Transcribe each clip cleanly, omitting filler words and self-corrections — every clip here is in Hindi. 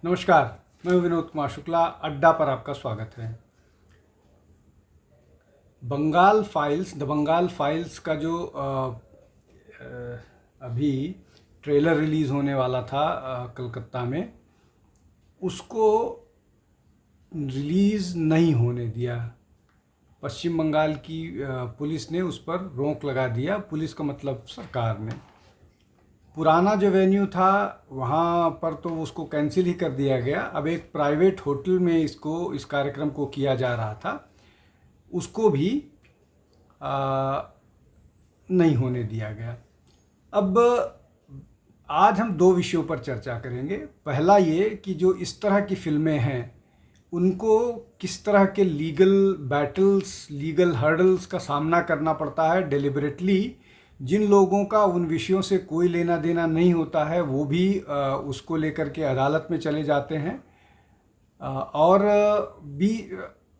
नमस्कार, मैं हूं विनोद कुमार शुक्ला। अड्डा पर आपका स्वागत है। द बंगाल फाइल्स का जो अभी ट्रेलर रिलीज़ होने वाला था कलकत्ता में, उसको रिलीज़ नहीं होने दिया। पश्चिम बंगाल की पुलिस ने उस पर रोक लगा दिया। पुलिस का मतलब सरकार ने। पुराना जो वेन्यू था वहाँ पर तो उसको कैंसिल ही कर दिया गया। अब एक प्राइवेट होटल में इस कार्यक्रम को किया जा रहा था, उसको भी नहीं होने दिया गया। अब आज हम दो विषयों पर चर्चा करेंगे। पहला ये कि जो इस तरह की फिल्में हैं उनको किस तरह के लीगल बैटल्स, लीगल हर्डल्स का सामना करना पड़ता है। डेलिबरेटली जिन लोगों का उन विषयों से कोई लेना देना नहीं होता है वो भी उसको लेकर के अदालत में चले जाते हैं और भी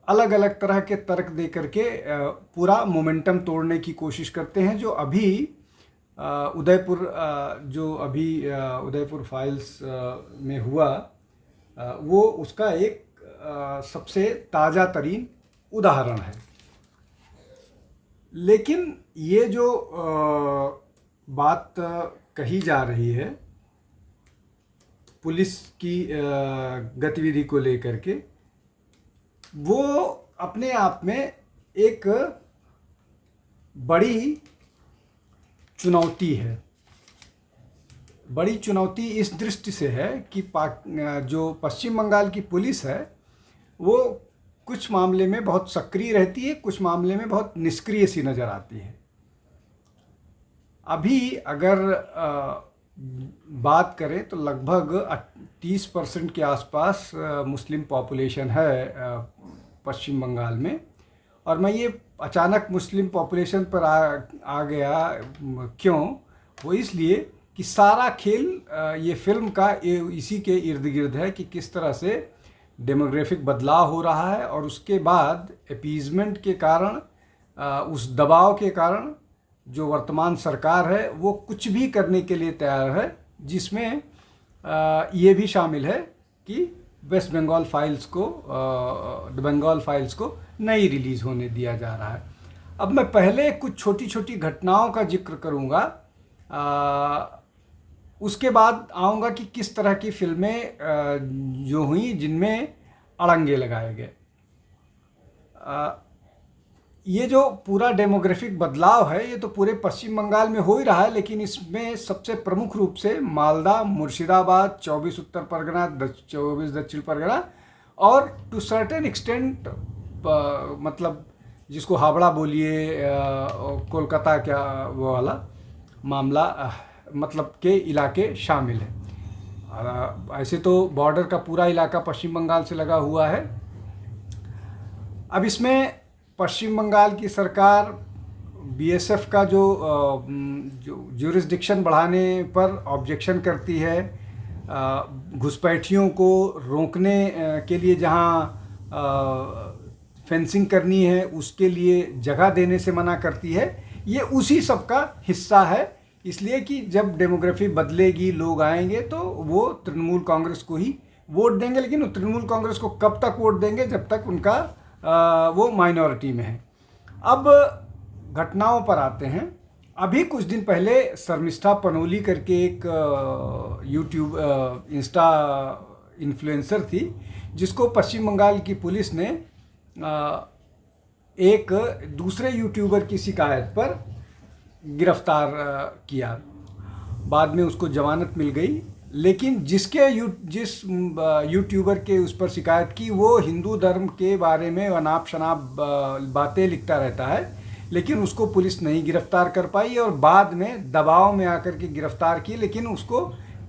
अलग अलग तरह के तर्क दे करके पूरा मोमेंटम तोड़ने की कोशिश करते हैं। जो अभी उदयपुर फाइल्स में हुआ वो उसका एक सबसे ताज़ा तरीन उदाहरण है। लेकिन ये जो बात कही जा रही है पुलिस की गतिविधि को लेकर के, वो अपने आप में एक बड़ी चुनौती है। बड़ी चुनौती इस दृष्टि से है कि जो पश्चिम बंगाल की पुलिस है वो कुछ मामले में बहुत सक्रिय रहती है, कुछ मामले में बहुत निष्क्रिय सी नज़र आती है। अभी अगर बात करें तो लगभग 30% के आसपास मुस्लिम पॉपुलेशन है पश्चिम बंगाल में। और मैं ये अचानक मुस्लिम पॉपुलेशन पर आ गया क्यों? वो इसलिए कि सारा खेल ये फिल्म का इसी के इर्द गिर्द है कि किस तरह से डेमोग्राफिक बदलाव हो रहा है और उसके बाद अपीजमेंट के कारण, उस दबाव के कारण जो वर्तमान सरकार है वो कुछ भी करने के लिए तैयार है, जिसमें ये भी शामिल है कि द बंगाल फाइल्स को नहीं रिलीज़ होने दिया जा रहा है। अब मैं पहले कुछ छोटी छोटी घटनाओं का जिक्र करूँगा, उसके बाद आऊँगा कि किस तरह की फिल्में जो हुई जिनमें अड़ंगे लगाए गए। ये जो पूरा डेमोग्राफिक बदलाव है ये तो पूरे पश्चिम बंगाल में हो ही रहा है, लेकिन इसमें सबसे प्रमुख रूप से मालदा, मुर्शिदाबाद, 24 उत्तर परगना, 24 दक्षिण परगना और टू सर्टेन एक्सटेंट मतलब जिसको हावड़ा बोलिए, कोलकाता क्या वो वाला मामला मतलब के इलाके शामिल है। ऐसे तो बॉर्डर का पूरा इलाका पश्चिम बंगाल से लगा हुआ है। अब इसमें पश्चिम बंगाल की सरकार बीएसएफ का जो ज्यूरिसडिक्शन बढ़ाने पर ऑब्जेक्शन करती है। घुसपैठियों को रोकने के लिए जहां फेंसिंग करनी है उसके लिए जगह देने से मना करती है। ये उसी सब का हिस्सा है, इसलिए कि जब डेमोग्राफी बदलेगी, लोग आएंगे तो वो तृणमूल कांग्रेस को ही वोट देंगे। लेकिन वो तृणमूल कांग्रेस को कब तक वोट देंगे? जब तक उनका वो माइनॉरिटी में है। अब घटनाओं पर आते हैं। अभी कुछ दिन पहले शर्मिष्ठा पनोली करके एक इंस्टा इन्फ्लुएंसर थी, जिसको पश्चिम बंगाल की पुलिस ने एक दूसरे यूट्यूबर की शिकायत पर गिरफ्तार किया। बाद में उसको जमानत मिल गई, लेकिन जिस यूट्यूबर के उस पर शिकायत की वो हिंदू धर्म के बारे में अनाप शनाप बातें लिखता रहता है, लेकिन उसको पुलिस नहीं गिरफ्तार कर पाई और बाद में दबाव में आकर के गिरफ्तार की, लेकिन उसको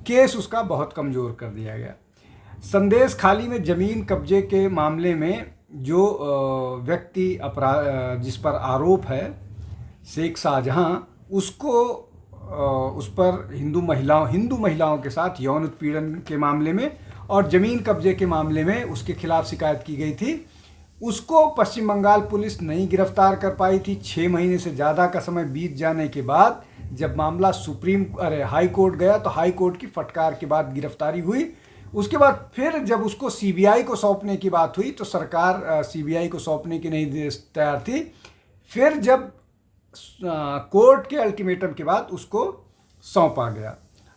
केस उसका बहुत कमज़ोर कर दिया गया। संदेश खाली में ज़मीन कब्जे के मामले में जो व्यक्ति जिस पर आरोप है शेख शाहजहां, उसको उस पर हिंदू महिलाओं के साथ यौन उत्पीड़न के मामले में और ज़मीन कब्जे के मामले में उसके खिलाफ शिकायत की गई थी। उसको पश्चिम बंगाल पुलिस नहीं गिरफ्तार कर पाई थी। 6 महीने से ज़्यादा का समय बीत जाने के बाद जब मामला हाई कोर्ट गया तो हाई कोर्ट की फटकार के बाद गिरफ्तारी हुई। उसके बाद फिर जब उसको सीबीआई को सौंपने की बात हुई तो सरकार सीबीआई को सौंपने की नहीं तैयार थी। फिर जब कोर्ट के अल्टीमेटम के बाद उसको सौंपा गया।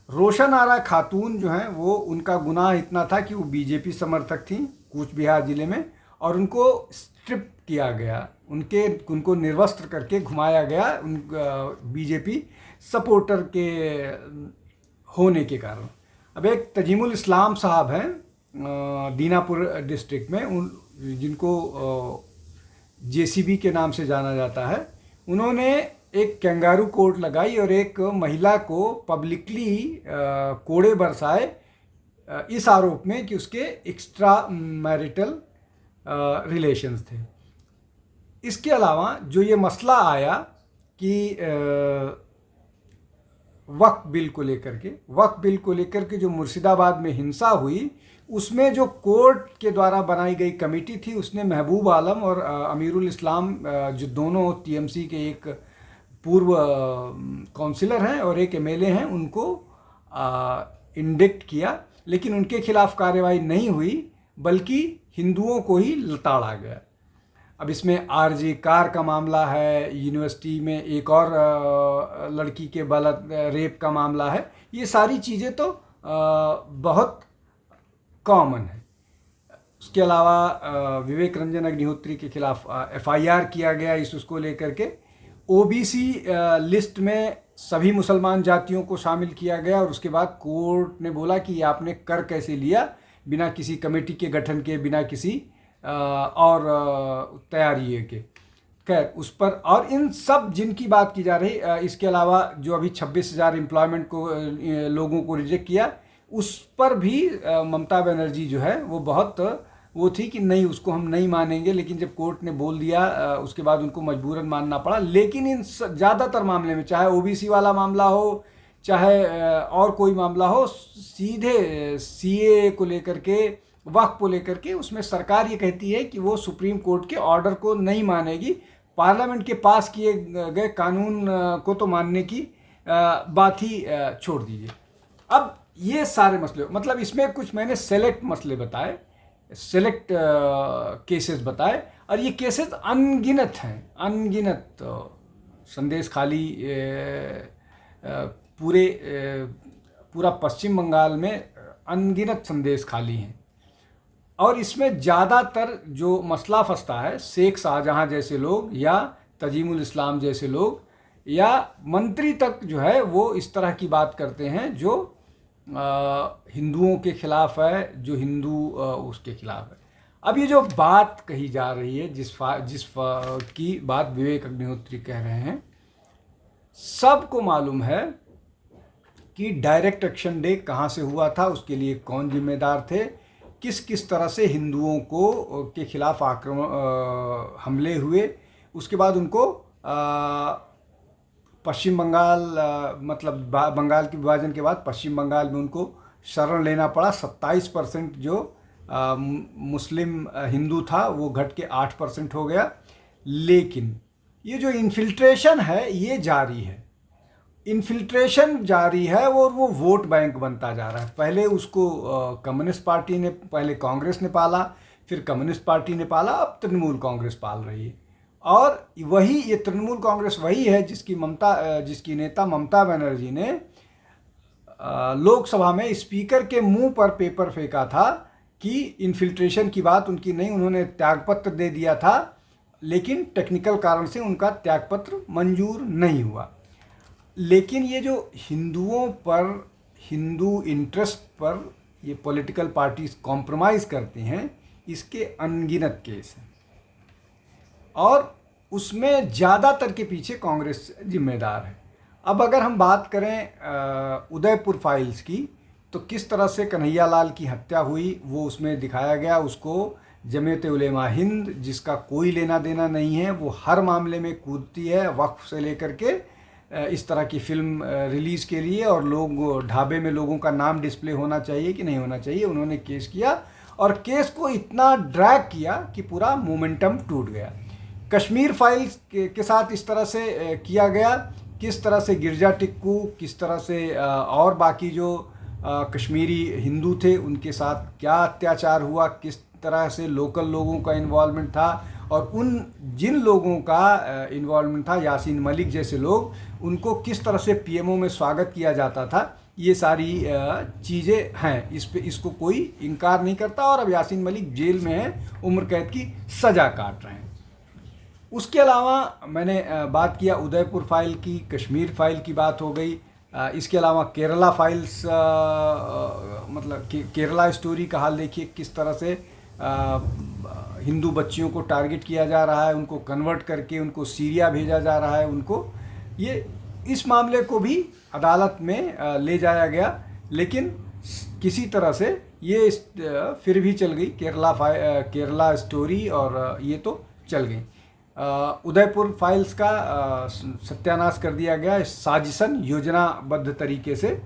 रोशन आरा खातून जो हैं वो, उनका गुनाह इतना था कि वो बीजेपी समर्थक थी कूच बिहार ज़िले में, और उनको स्ट्रिप किया गया, उनको निर्वस्त्र करके घुमाया गया उन बीजेपी सपोर्टर के होने के कारण। अब एक तजीमुल इस्लाम साहब हैं दीनापुर डिस्ट्रिक्ट में, जिनको जेसीबी के नाम से जाना जाता है, उन्होंने एक कैंगारू कोर्ट लगाई और एक महिला को पब्लिकली कोड़े बरसाए इस आरोप में कि उसके एक्स्ट्रा मैरिटल रिलेशंस थे। इसके अलावा जो ये मसला आया कि वक्फ बिल को लेकर के जो मुर्शिदाबाद में हिंसा हुई, उसमें जो कोर्ट के द्वारा बनाई गई कमेटी थी, उसने महबूब आलम और अमीरुल इस्लाम, जो दोनों टीएमसी के एक पूर्व काउंसिलर हैं और एक एमएलए हैं, उनको इंडिक्ट किया, लेकिन उनके खिलाफ कार्रवाई नहीं हुई, बल्कि हिंदुओं को ही लताड़ा गया। अब इसमें आरजी कार का मामला है, यूनिवर्सिटी में एक और लड़की के रेप का मामला है। ये सारी चीज़ें तो बहुत कॉमन है। उसके अलावा विवेक रंजन अग्निहोत्री के खिलाफ एफआईआर किया गया उसको लेकर के। ओबीसी लिस्ट में सभी मुसलमान जातियों को शामिल किया गया, और उसके बाद कोर्ट ने बोला कि आपने कर कैसे लिया, बिना किसी कमेटी के गठन के, बिना किसी और तैयारी के। खैर उस पर, और इन सब जिनकी बात की जा रही, इसके अलावा जो अभी 26,000 एम्प्लॉयमेंट को लोगों को रिजेक्ट किया, उस पर भी ममता बनर्जी जो है वो बहुत वो थी कि नहीं, उसको हम नहीं मानेंगे, लेकिन जब कोर्ट ने बोल दिया उसके बाद उनको मजबूरन मानना पड़ा। लेकिन इन ज़्यादातर मामले में, चाहे ओबीसी वाला मामला हो, चाहे और कोई मामला हो, सीधे सीए को लेकर के, वक्फ को लेकर के, उसमें सरकार ये कहती है कि वो सुप्रीम कोर्ट के ऑर्डर को नहीं मानेगी, पार्लियामेंट के पास किए गए कानून को तो मानने की बात ही छोड़ दीजिए। अब ये सारे मसले, मतलब इसमें कुछ मैंने सेलेक्ट मसले बताए, सेलेक्ट केसेस बताए, और ये केसेस अनगिनत हैं, अनगिनत। संदेश खाली पूरा पश्चिम बंगाल में अनगिनत संदेश खाली हैं, और इसमें ज़्यादातर जो मसला फंसता है, शेख शाहजहां जैसे लोग या तजीमुल इस्लाम जैसे लोग या मंत्री तक जो है, वो इस तरह की बात करते हैं जो हिंदुओं के खिलाफ है, जो हिंदू उसके खिलाफ है। अब ये जो बात कही जा रही है, जिस की बात विवेक अग्निहोत्री कह रहे हैं, सबको मालूम है कि डायरेक्ट एक्शन डे कहाँ से हुआ था, उसके लिए कौन जिम्मेदार थे, किस तरह से हिंदुओं को के खिलाफ हमले हुए, उसके बाद उनको पश्चिम बंगाल, मतलब बंगाल के विभाजन के बाद पश्चिम बंगाल में उनको शरण लेना पड़ा। 27% जो मुस्लिम हिंदू था वो घट के 8% हो गया। लेकिन ये जो इन्फिल्ट्रेशन है ये जारी है, इन्फिल्ट्रेशन जारी है, और वो वोट बैंक बनता जा रहा है। पहले उसको कम्युनिस्ट पार्टी ने, पहले कांग्रेस ने पाला, फिर कम्युनिस्ट पार्टी ने पाला, अब तृणमूल कांग्रेस पाल रही है। और वही ये तृणमूल कांग्रेस वही है जिसकी नेता ममता बनर्जी ने लोकसभा में स्पीकर के मुंह पर पेपर फेंका था कि इन्फिल्ट्रेशन की बात उनकी नहीं, उन्होंने त्यागपत्र दे दिया था, लेकिन टेक्निकल कारण से उनका त्यागपत्र मंजूर नहीं हुआ। लेकिन ये जो हिंदुओं पर, हिंदू इंटरेस्ट पर ये पॉलिटिकल पार्टीज कॉम्प्रोमाइज़ करती हैं, इसके अनगिनत केस हैं, और उसमें ज़्यादातर के पीछे कांग्रेस जिम्मेदार है। अब अगर हम बात करें उदयपुर फाइल्स की, तो किस तरह से कन्हैया लाल की हत्या हुई वो उसमें दिखाया गया। उसको जमीयत उलेमा हिंद, जिसका कोई लेना देना नहीं है, वो हर मामले में कूदती है, वक्फ से लेकर के इस तरह की फिल्म रिलीज़ के लिए, और लोग ढाबे में लोगों का नाम डिस्प्ले होना चाहिए कि नहीं होना चाहिए, उन्होंने केस किया, और केस को इतना ड्रैग किया कि पूरा मोमेंटम टूट गया। कश्मीर फाइल्स के साथ इस तरह से किया गया, किस तरह से गिरजा टिक्कू, किस तरह से और बाकी जो कश्मीरी हिंदू थे उनके साथ क्या अत्याचार हुआ, किस तरह से लोकल लोगों का इन्वॉल्वमेंट था, और उन जिन लोगों का इन्वॉल्वमेंट था, यासीन मलिक जैसे लोग, उनको किस तरह से पीएमओ में स्वागत किया जाता था। ये सारी चीज़ें हैं, इस पे इसको कोई इनकार नहीं करता। और अब यासीन मलिक जेल में है, उम्र कैद की सज़ा काट रहे हैं। उसके अलावा मैंने बात किया उदयपुर फाइल की, कश्मीर फाइल की बात हो गई। इसके अलावा केरला फाइल्स, मतलब केरला स्टोरी का हाल देखिए, किस तरह से हिंदू बच्चियों को टारगेट किया जा रहा है, उनको कन्वर्ट करके उनको सीरिया भेजा जा रहा है। उनको ये इस मामले को भी अदालत में ले जाया गया, लेकिन किसी तरह से ये फिर भी चल गई केरला स्टोरी, और ये तो चल गई। उदयपुर फाइल्स का सत्यानाश कर दिया गया साजिशन योजनाबद्ध तरीके से।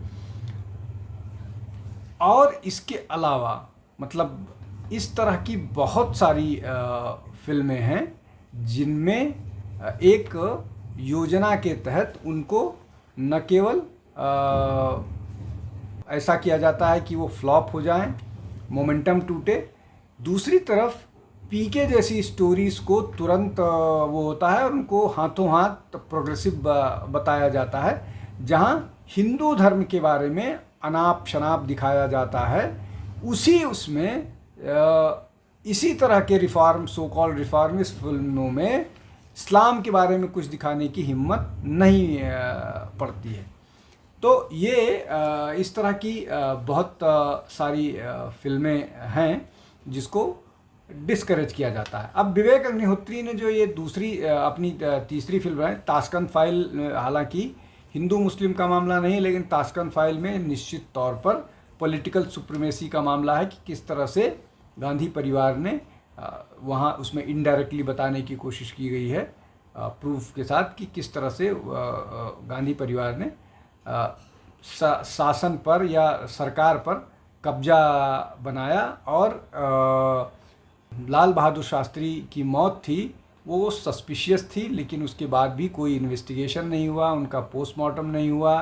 और इसके अलावा मतलब इस तरह की बहुत सारी फिल्में हैं जिनमें एक योजना के तहत उनको न केवल ऐसा किया जाता है कि वो फ्लॉप हो जाएं, मोमेंटम टूटे, दूसरी तरफ पीके जैसी स्टोरीज़ को तुरंत वो होता है और उनको हाथों हाथ प्रोग्रेसिव बताया जाता है, जहां हिंदू धर्म के बारे में अनाप शनाप दिखाया जाता है। उसमें इसी तरह के सो कॉल्ड रिफॉर्मिस्ट फिल्मों में इस्लाम के बारे में कुछ दिखाने की हिम्मत नहीं पड़ती है। तो ये इस तरह की बहुत सारी फिल्में हैं जिसको डिस्करेज किया जाता है। अब विवेक अग्निहोत्री ने जो ये अपनी तीसरी फिल्म है ताशकंद फाइल, हालांकि हिंदू मुस्लिम का मामला नहीं, लेकिन ताशकंद फाइल में निश्चित तौर पर पॉलिटिकल सुप्रीमेसी का मामला है कि किस तरह से गांधी परिवार ने वहाँ उसमें इनडायरेक्टली बताने की कोशिश की गई है प्रूफ के साथ कि किस तरह से गांधी परिवार ने शासन पर या सरकार पर कब्जा बनाया। और लाल बहादुर शास्त्री की मौत थी वो सस्पिशियस थी, लेकिन उसके बाद भी कोई इन्वेस्टिगेशन नहीं हुआ, उनका पोस्टमार्टम नहीं हुआ,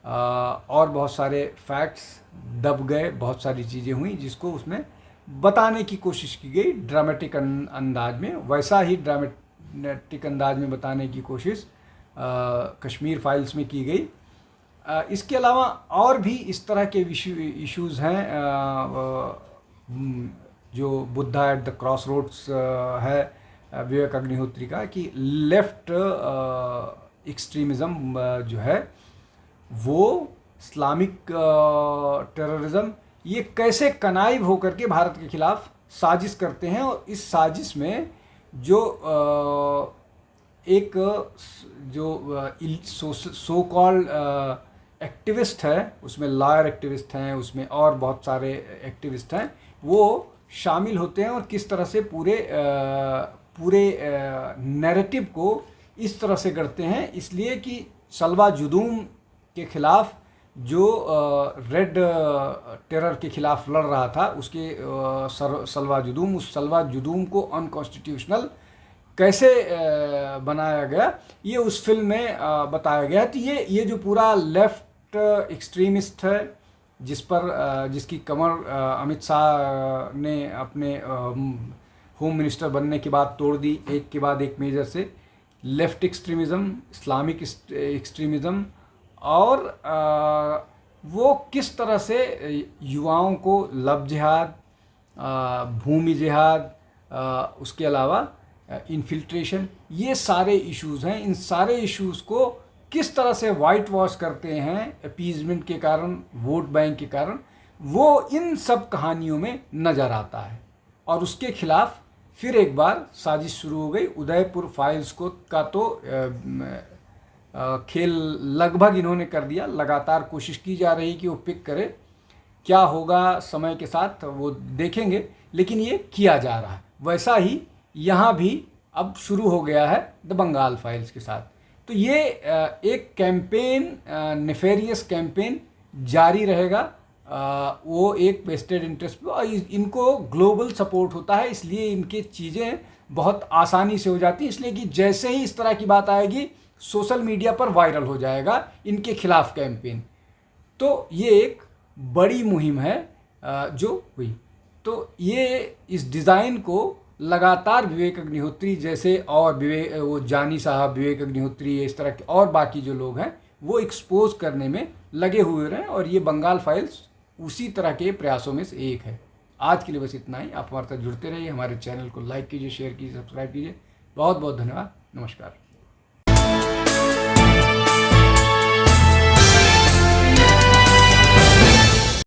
और बहुत सारे फैक्ट्स दब गए, बहुत सारी चीज़ें हुई जिसको उसमें बताने की कोशिश की गई ड्रामेटिक अंदाज में। वैसा ही ड्रामेटिक अंदाज में बताने की कोशिश कश्मीर फाइल्स में की गई। इसके अलावा और भी इस तरह के इश्यूज़ हैं जो Buddha at the cross roads है विवेक अग्निहोत्री का, कि लेफ्ट एक्सट्रीमिज़म जो है वो इस्लामिक टेररिज्म ये कैसे कनाइव होकर के भारत के खिलाफ साजिश करते हैं। और इस साजिश में जो एक जो सो कॉल्ड एक्टिविस्ट है, उसमें लॉयर एक्टिविस्ट हैं, उसमें और बहुत सारे एक्टिविस्ट हैं, वो शामिल होते हैं और किस तरह से पूरे नैरेटिव को इस तरह से करते हैं, इसलिए कि सलवा जुदूम के खिलाफ जो रेड टेरर के खिलाफ लड़ रहा था उसके सलवा जुदूम को अनकॉन्स्टिट्यूशनल कैसे बनाया गया, ये उस फिल्म में बताया गया। तो ये जो पूरा लेफ्ट एक्सट्रीमिस्ट है जिसकी कमर अमित शाह ने अपने होम मिनिस्टर बनने के बाद तोड़ दी, एक के बाद एक मेजर से, लेफ्ट एक्सट्रीमिज़म, इस्लामिक एक्सट्रीमिज़म, और वो किस तरह से युवाओं को लव जिहाद, भूमि जिहाद, उसके अलावा इन्फिल्ट्रेशन, ये सारे इश्यूज़ हैं। इन सारे इश्यूज़ को किस तरह से वाइट वॉश करते हैं अपीजमेंट के कारण, वोट बैंक के कारण, वो इन सब कहानियों में नज़र आता है। और उसके खिलाफ फिर एक बार साजिश शुरू हो गई। उदयपुर फाइल्स का तो खेल लगभग इन्होंने कर दिया, लगातार कोशिश की जा रही कि वो पिक करे, क्या होगा समय के साथ वो देखेंगे, लेकिन ये किया जा रहा है। वैसा ही यहाँ भी अब शुरू हो गया है द बंगाल फाइल्स के साथ। तो ये एक कैंपेन, नेफेरियस कैंपेन जारी रहेगा। वो एक वेस्टेड इंटरेस्ट पे, और इनको ग्लोबल सपोर्ट होता है, इसलिए इनकी चीज़ें बहुत आसानी से हो जाती हैं, इसलिए कि जैसे ही इस तरह की बात आएगी सोशल मीडिया पर वायरल हो जाएगा इनके खिलाफ कैंपेन। तो ये एक बड़ी मुहिम है जो हुई। तो ये इस डिज़ाइन को लगातार विवेक अग्निहोत्री जैसे और वो जानी साहब, विवेक अग्निहोत्री, इस तरह के और बाकी जो लोग हैं वो एक्सपोज करने में लगे हुए रहे, और ये बंगाल फाइल्स उसी तरह के प्रयासों में से एक है। आज के लिए बस इतना ही। आप हमारे साथ जुड़ते रहिए, हमारे चैनल को लाइक कीजिए, शेयर कीजिए, सब्सक्राइब कीजिए। बहुत बहुत धन्यवाद। नमस्कार।